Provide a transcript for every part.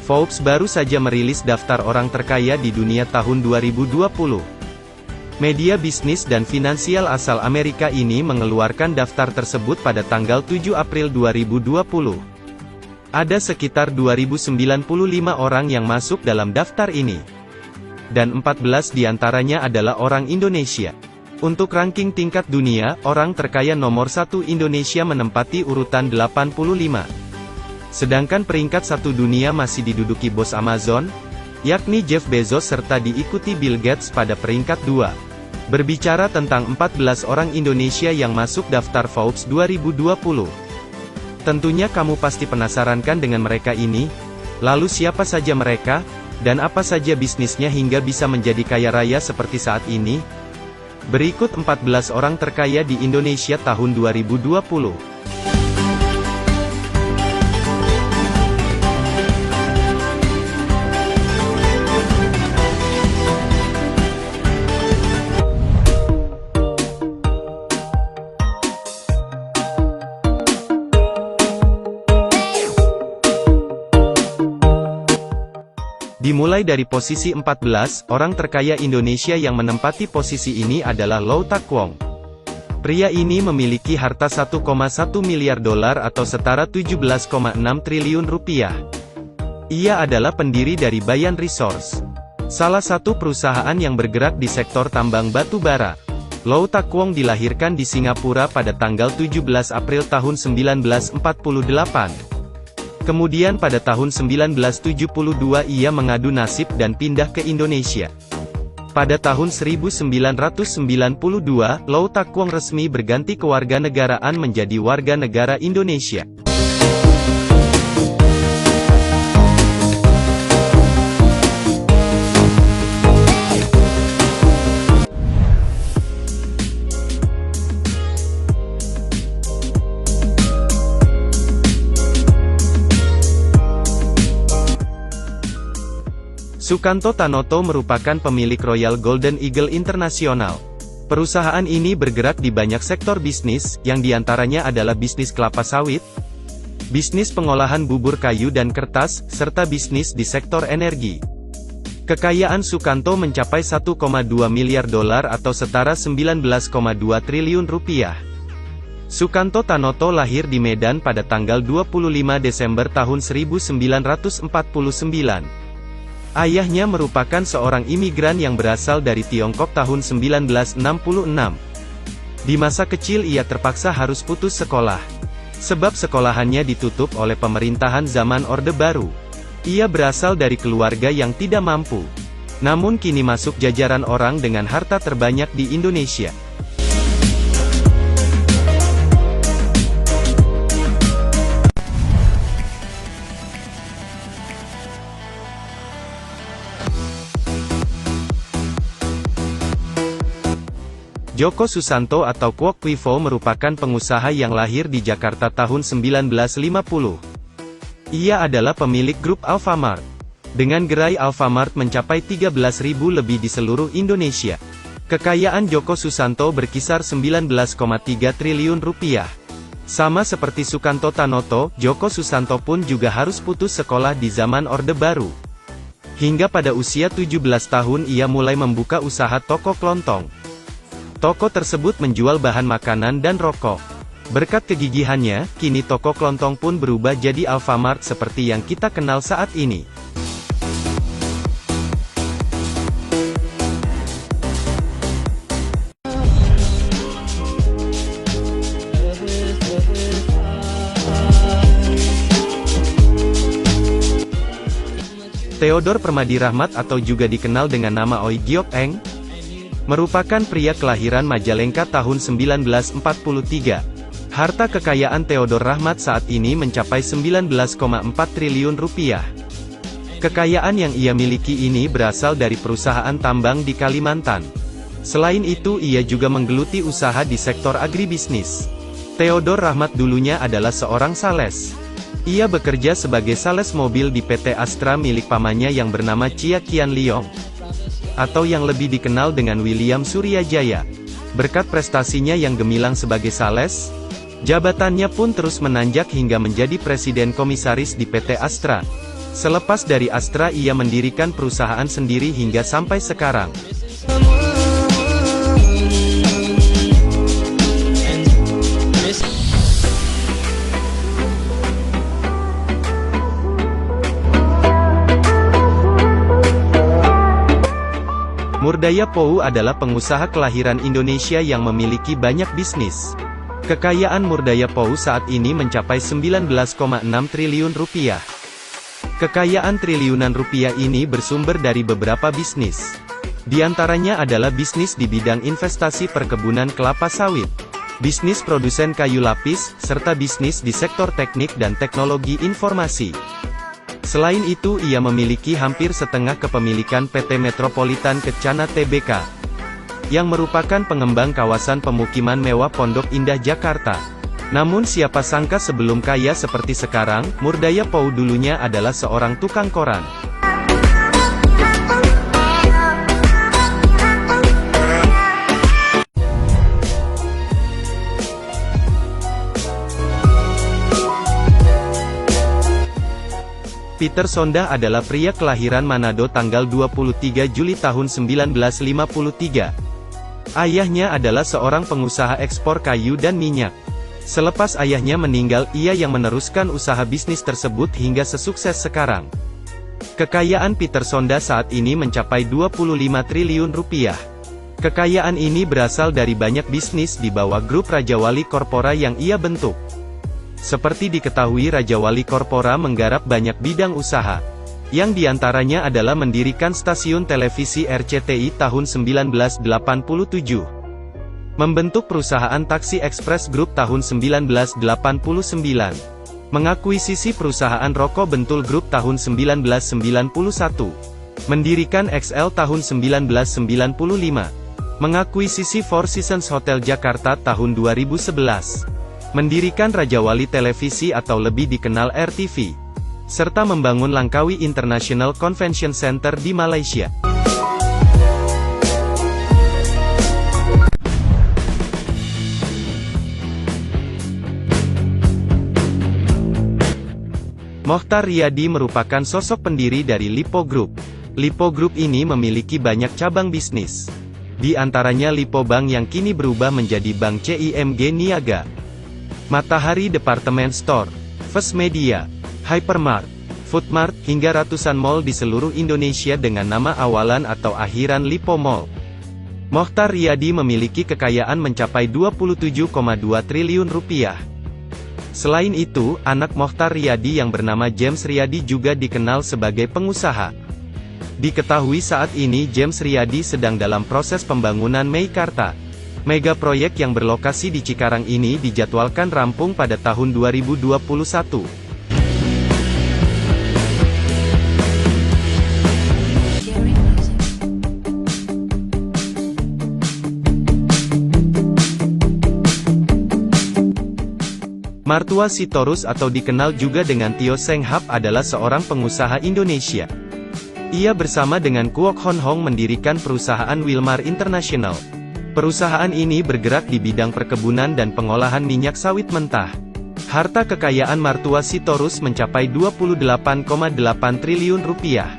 Forbes baru saja merilis daftar orang terkaya di dunia tahun 2020. Media bisnis dan finansial asal Amerika ini mengeluarkan daftar tersebut pada tanggal 7 April 2020. Ada sekitar 2095 orang yang masuk dalam daftar ini. Dan 14 diantaranya adalah orang Indonesia. Untuk ranking tingkat dunia, orang terkaya nomor 1 Indonesia menempati urutan 85. Sedangkan peringkat 1 dunia masih diduduki bos Amazon, yakni Jeff Bezos serta diikuti Bill Gates pada peringkat 2. Berbicara tentang 14 orang Indonesia yang masuk daftar Forbes 2020. Tentunya kamu pasti penasaran kan dengan mereka ini? Lalu siapa saja mereka? Dan apa saja bisnisnya hingga bisa menjadi kaya raya seperti saat ini? Berikut 14 orang terkaya di Indonesia tahun 2020. Dimulai dari posisi 14, orang terkaya Indonesia yang menempati posisi ini adalah Lau Tak Wong. Pria ini memiliki harta 1,1 miliar dolar atau setara 17,6 triliun rupiah. Ia adalah pendiri dari Bayan Resource, salah satu perusahaan yang bergerak di sektor tambang batu bara. Lau Tak Wong dilahirkan di Singapura pada tanggal 17 April tahun 1948. Kemudian pada tahun 1972 ia mengadu nasib dan pindah ke Indonesia. Pada tahun 1992, Lau Tak Wong resmi berganti kewarganegaraan menjadi warga negara Indonesia. Sukanto Tanoto merupakan pemilik Royal Golden Eagle International. Perusahaan ini bergerak di banyak sektor bisnis, yang diantaranya adalah bisnis kelapa sawit, bisnis pengolahan bubur kayu dan kertas, serta bisnis di sektor energi. Kekayaan Sukanto mencapai 1,2 miliar dolar atau setara 19,2 triliun rupiah. Sukanto Tanoto lahir di Medan pada tanggal 25 Desember tahun 1949. Ayahnya merupakan seorang imigran yang berasal dari Tiongkok tahun 1966. Di masa kecil ia terpaksa harus putus sekolah. Sebab sekolahannya ditutup oleh pemerintahan zaman Orde Baru. Ia berasal dari keluarga yang tidak mampu. Namun kini masuk jajaran orang dengan harta terbanyak di Indonesia. Djoko Susanto atau Kwok Wee Fo merupakan pengusaha yang lahir di Jakarta tahun 1950. Ia adalah pemilik grup Alfamart. Dengan gerai Alfamart mencapai 13.000 lebih di seluruh Indonesia. Kekayaan Djoko Susanto berkisar 19,3 triliun rupiah. Sama seperti Sukanto Tanoto, Djoko Susanto pun juga harus putus sekolah di zaman Orde Baru. Hingga pada usia 17 tahun ia mulai membuka usaha toko kelontong. Toko tersebut menjual bahan makanan dan rokok. Berkat kegigihannya, kini toko kelontong pun berubah jadi Alfamart seperti yang kita kenal saat ini. Theodore Permadi Rahmat atau juga dikenal dengan nama Oi Giok Eng, merupakan pria kelahiran Majalengka tahun 1943. Harta kekayaan Theodore Rahmat saat ini mencapai 19,4 triliun rupiah. Kekayaan yang ia miliki ini berasal dari perusahaan tambang di Kalimantan. Selain itu ia juga menggeluti usaha di sektor agribisnis. Theodore Rahmat dulunya adalah seorang sales. Ia bekerja sebagai sales mobil di PT Astra milik pamannya yang bernama Chia Kian Leong, atau yang lebih dikenal dengan William Suryajaya. Berkat prestasinya yang gemilang sebagai sales, jabatannya pun terus menanjak hingga menjadi presiden komisaris di PT Astra. Selepas dari Astra ia mendirikan perusahaan sendiri hingga sampai sekarang. Murdaya Pou adalah pengusaha kelahiran Indonesia yang memiliki banyak bisnis. Kekayaan Murdaya Pou saat ini mencapai 19,6 triliun rupiah. Kekayaan triliunan rupiah ini bersumber dari beberapa bisnis. Di antaranya adalah bisnis di bidang investasi perkebunan kelapa sawit, bisnis produsen kayu lapis, serta bisnis di sektor teknik dan teknologi informasi. Selain itu ia memiliki hampir setengah kepemilikan PT Metropolitan Kencana Tbk, yang merupakan pengembang kawasan pemukiman mewah Pondok Indah Jakarta. Namun siapa sangka sebelum kaya seperti sekarang, Murdaya Pou dulunya adalah seorang tukang koran. Peter Sondah adalah pria kelahiran Manado tanggal 23 Juli tahun 1953. Ayahnya adalah seorang pengusaha ekspor kayu dan minyak. Selepas ayahnya meninggal, ia yang meneruskan usaha bisnis tersebut hingga sesukses sekarang. Kekayaan Peter Sondah saat ini mencapai 25 triliun rupiah. Kekayaan ini berasal dari banyak bisnis di bawah grup Raja Wali Corpora yang ia bentuk. Seperti diketahui Raja Wali Corpora menggarap banyak bidang usaha, yang diantaranya adalah mendirikan stasiun televisi RCTI tahun 1987, membentuk perusahaan Taksi Express Group tahun 1989, mengakuisisi perusahaan Rokok Bentul Group tahun 1991, mendirikan XL tahun 1995, mengakuisisi Four Seasons Hotel Jakarta tahun 2011, mendirikan Raja Wali Televisi atau lebih dikenal RTV, serta membangun Langkawi International Convention Center di Malaysia. Mochtar Riyadi merupakan sosok pendiri dari Lipo Group. Lipo Group ini memiliki banyak cabang bisnis. Di antaranya Lipo Bank yang kini berubah menjadi Bank CIMG Niaga, Matahari Department Store, First Media, Hypermart, Foodmart, hingga ratusan mall di seluruh Indonesia dengan nama awalan atau akhiran Lipo Mall. Mochtar Riyadi memiliki kekayaan mencapai 27,2 triliun rupiah. Selain itu, anak Mochtar Riyadi yang bernama James Riyadi juga dikenal sebagai pengusaha. Diketahui saat ini James Riyadi sedang dalam proses pembangunan Meikarta. Mega proyek yang berlokasi di Cikarang ini dijadwalkan rampung pada tahun 2021. Martua Sitorus atau dikenal juga dengan Tio Seng Hap adalah seorang pengusaha Indonesia. Ia bersama dengan Kwok Hon Hong mendirikan perusahaan Wilmar International. Perusahaan ini bergerak di bidang perkebunan dan pengolahan minyak sawit mentah. Harta kekayaan Martua Sitorus mencapai 28,8 triliun rupiah.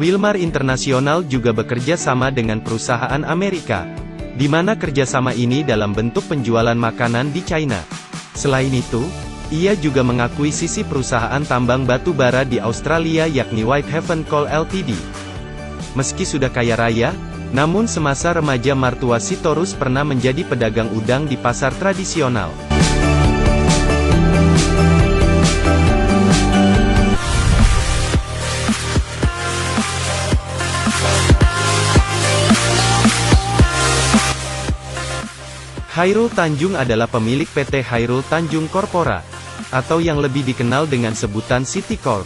Wilmar International juga bekerja sama dengan perusahaan Amerika, di mana kerjasama ini dalam bentuk penjualan makanan di China. Selain itu, ia juga mengakuisisi perusahaan tambang batu bara di Australia yakni Whitehaven Coal Ltd. Meski sudah kaya raya, namun semasa remaja Martua Sitorus pernah menjadi pedagang udang di pasar tradisional. Chairul Tanjung adalah pemilik PT Chairul Tanjung Corpora, atau yang lebih dikenal dengan sebutan Citicorp.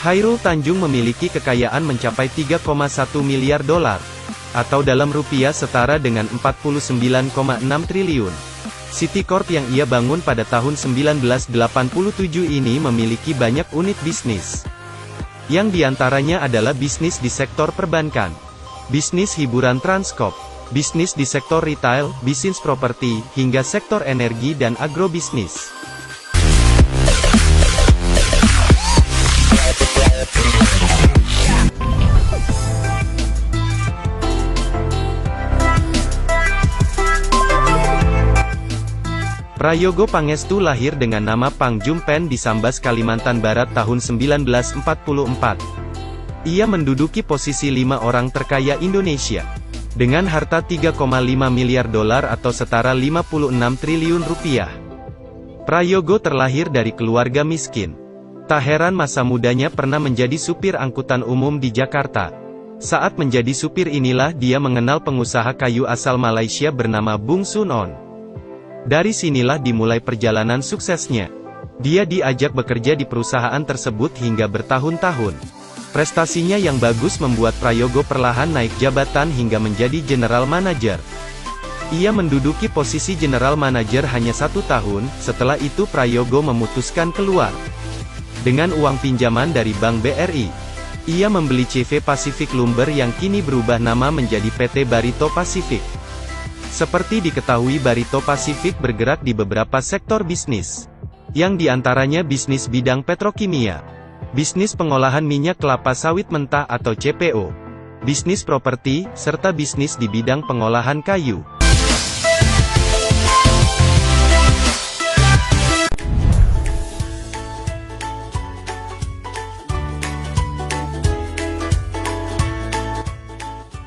Chairul Tanjung memiliki kekayaan mencapai 3,1 miliar dolar, atau dalam rupiah setara dengan 49,6 triliun. Citicorp yang ia bangun pada tahun 1987 ini memiliki banyak unit bisnis, yang diantaranya adalah bisnis di sektor perbankan, bisnis hiburan Transkop, bisnis di sektor retail, bisnis properti, hingga sektor energi dan agrobisnis. Prayogo Pangestu lahir dengan nama Pang Jumpen di Sambas, Kalimantan Barat tahun 1944. Ia menduduki posisi 5 orang terkaya Indonesia. Dengan harta 3,5 miliar dolar atau setara 56 triliun rupiah. Prayogo terlahir dari keluarga miskin. Tak heran masa mudanya pernah menjadi supir angkutan umum di Jakarta. Saat menjadi supir inilah dia mengenal pengusaha kayu asal Malaysia bernama Bung Sun On. Dari sinilah dimulai perjalanan suksesnya. Dia diajak bekerja di perusahaan tersebut hingga bertahun-tahun. Prestasinya yang bagus membuat Prayogo perlahan naik jabatan hingga menjadi general manager. Ia menduduki posisi general manager hanya 1 tahun, setelah itu Prayogo memutuskan keluar. Dengan uang pinjaman dari Bank BRI, ia membeli CV Pacific Lumber yang kini berubah nama menjadi PT Barito Pacific. Seperti diketahui, Barito Pacific bergerak di beberapa sektor bisnis, yang diantaranya bisnis bidang petrokimia, bisnis pengolahan minyak kelapa sawit mentah atau CPO, bisnis properti, serta bisnis di bidang pengolahan kayu.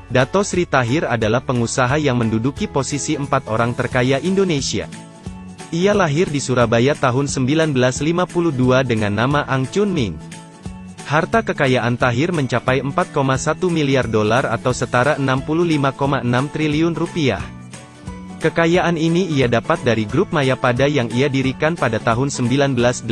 Dato Sri Tahir adalah pengusaha yang menduduki posisi 4 orang terkaya Indonesia. Ia lahir di Surabaya tahun 1952 dengan nama Ang Chun Ming. Harta kekayaan Tahir mencapai 4,1 miliar dolar atau setara 65,6 triliun rupiah. Kekayaan ini ia dapat dari grup Mayapada yang ia dirikan pada tahun 1986.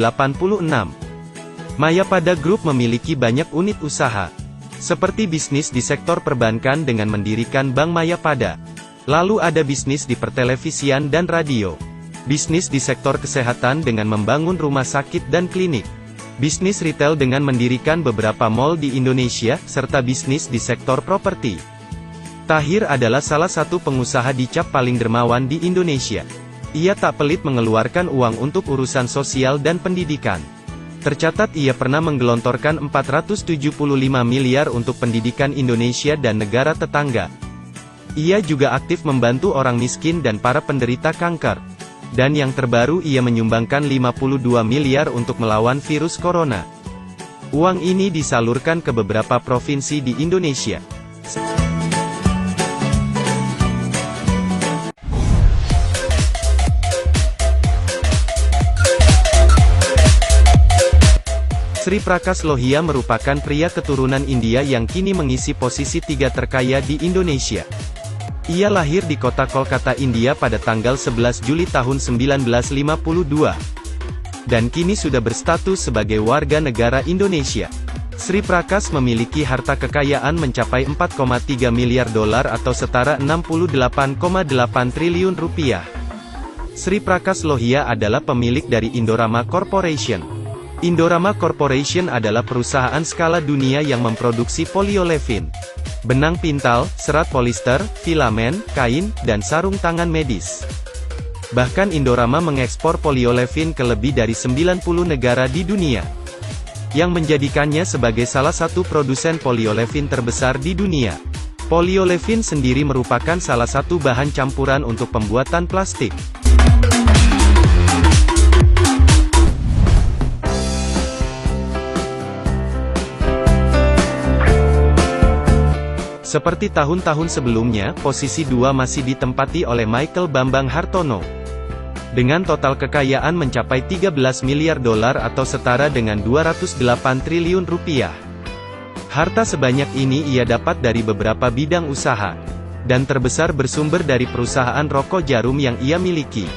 Mayapada Group memiliki banyak unit usaha, seperti bisnis di sektor perbankan dengan mendirikan Bank Mayapada. Lalu ada bisnis di pertelevisian dan radio. Bisnis di sektor kesehatan dengan membangun rumah sakit dan klinik. Bisnis retail dengan mendirikan beberapa mall di Indonesia, serta bisnis di sektor properti. Tahir adalah salah satu pengusaha dicap paling dermawan di Indonesia. Ia tak pelit mengeluarkan uang untuk urusan sosial dan pendidikan. Tercatat ia pernah menggelontorkan 475 miliar untuk pendidikan Indonesia dan negara tetangga. Ia juga aktif membantu orang miskin dan para penderita kanker. Dan yang terbaru ia menyumbangkan 52 miliar untuk melawan virus corona. Uang ini disalurkan ke beberapa provinsi di Indonesia. Sri Prakas Lohia merupakan pria keturunan India yang kini mengisi posisi 3 terkaya di Indonesia. Ia lahir di kota Kolkata, India pada tanggal 11 Juli tahun 1952. Dan kini sudah berstatus sebagai warga negara Indonesia. Sri Prakas memiliki harta kekayaan mencapai 4,3 miliar dolar atau setara 68,8 triliun rupiah. Sri Prakas Lohia adalah pemilik dari Indorama Corporation. Indorama Corporation adalah perusahaan skala dunia yang memproduksi polyolefin, benang pintal, serat polister, filamen, kain, dan sarung tangan medis. Bahkan Indorama mengekspor polyolefin ke lebih dari 90 negara di dunia, yang menjadikannya sebagai salah satu produsen polyolefin terbesar di dunia. Polyolefin sendiri merupakan salah satu bahan campuran untuk pembuatan plastik. Seperti tahun-tahun sebelumnya, posisi 2 masih ditempati oleh Michael Bambang Hartono. Dengan total kekayaan mencapai 13 miliar dolar atau setara dengan 208 triliun rupiah. Harta sebanyak ini ia dapat dari beberapa bidang usaha. Dan terbesar bersumber dari perusahaan rokok jarum yang ia miliki.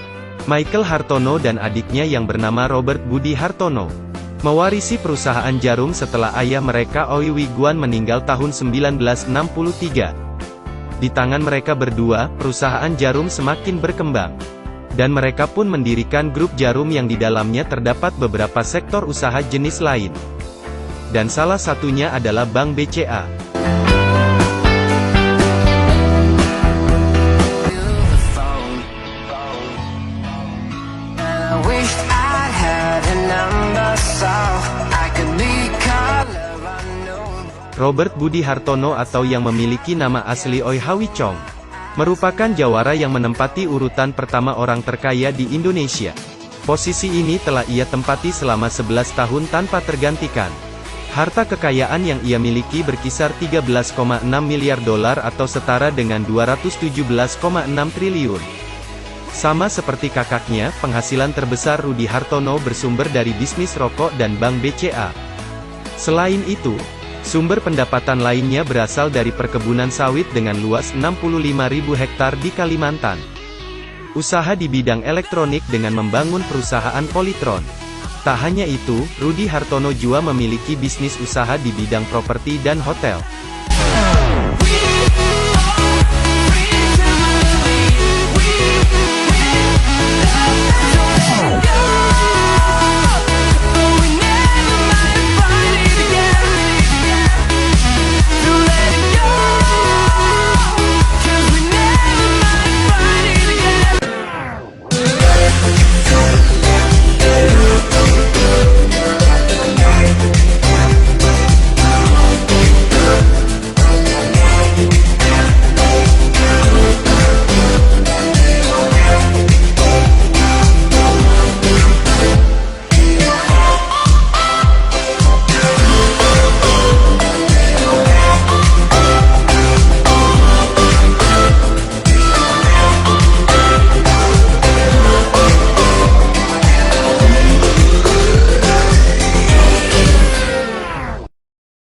Michael Hartono dan adiknya yang bernama Robert Budi Hartono mewarisi perusahaan jarum setelah ayah mereka Oi Wiguan meninggal tahun 1963. Di tangan mereka berdua, perusahaan jarum semakin berkembang. Dan mereka pun mendirikan grup jarum yang di dalamnya terdapat beberapa sektor usaha jenis lain. Dan salah satunya adalah Bank BCA. Robert Budi Hartono atau yang memiliki nama asli Oi Hawi Chong. merupakan jawara yang menempati urutan pertama orang terkaya di Indonesia. Posisi ini telah ia tempati selama 11 tahun tanpa tergantikan. Harta kekayaan yang ia miliki berkisar 13,6 miliar dolar atau setara dengan 217,6 triliun. Sama seperti kakaknya, penghasilan terbesar Rudy Hartono bersumber dari bisnis rokok dan Bank BCA. Selain itu, sumber pendapatan lainnya berasal dari perkebunan sawit dengan luas 65.000 hektar di Kalimantan. Usaha di bidang elektronik dengan membangun perusahaan Polytron. Tak hanya itu, Rudy Hartono juga memiliki bisnis usaha di bidang properti dan hotel.